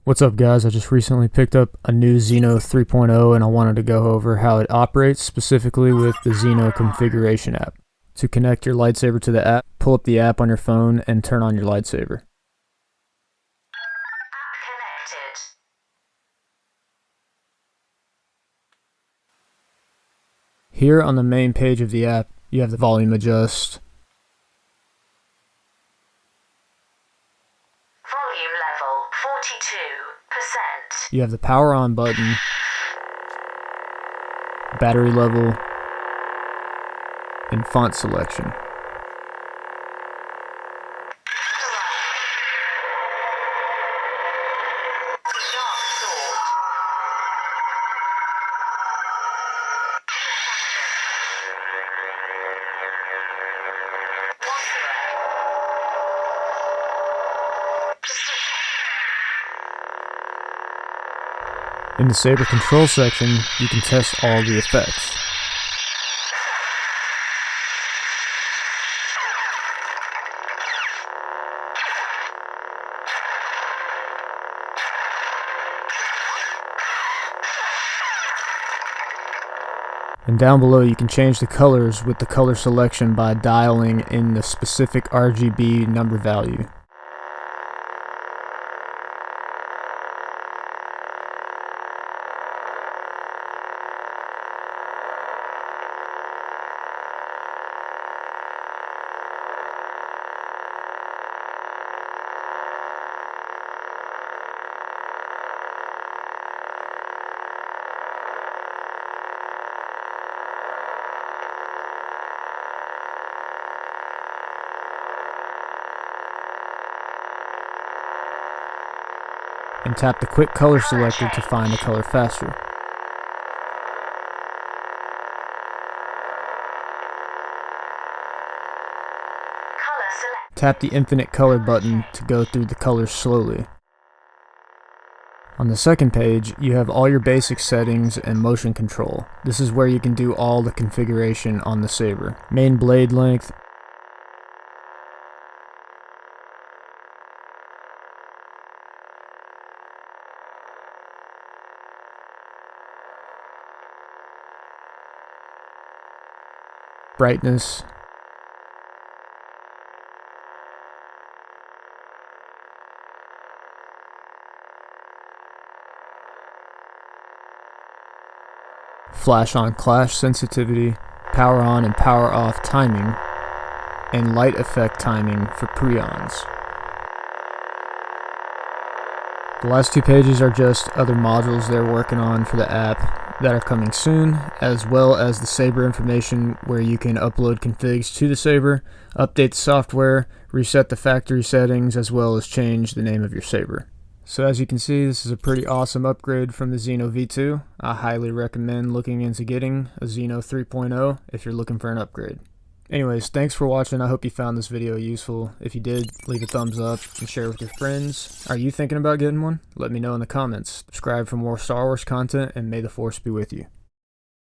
What's up guys, I just recently picked up a new Xeno 3.0 and I wanted to go over how it operates specifically with the Xeno configuration app. To connect your lightsaber to the app, pull up the app on your phone and turn on your lightsaber. App connected. Here on the main page of the app, you have the volume adjust, Volume level 42%. you have the power on button, battery level, and font selection. In the saber control section, you can test all the effects. And down below you can change the colors with the color selection by dialing in the specific RGB number value. And tap the quick color selector to find the color faster. Color select. Tap the infinite color button to go through the colors slowly. On the second page, you have all your basic settings and motion control. This is where you can do all the configuration on the saber. Main blade length, brightness, flash on clash sensitivity, power on and power off timing, and light effect timing for preons. The last two pages are just other modules they're working on for the app that are coming soon, as well as the saber information where you can upload configs to the saber, update the software, reset the factory settings, as well as change the name of your saber. So as you can see, this is a pretty awesome upgrade from the Xeno V2. I highly recommend looking into getting a Xeno 3.0 if you're looking for an upgrade. Anyways, thanks for watching. I hope you found this video useful. If you did, leave a thumbs up and share with your friends. Are you thinking about getting one? Let me know in the comments. Subscribe for more Star Wars content, and may the Force be with you.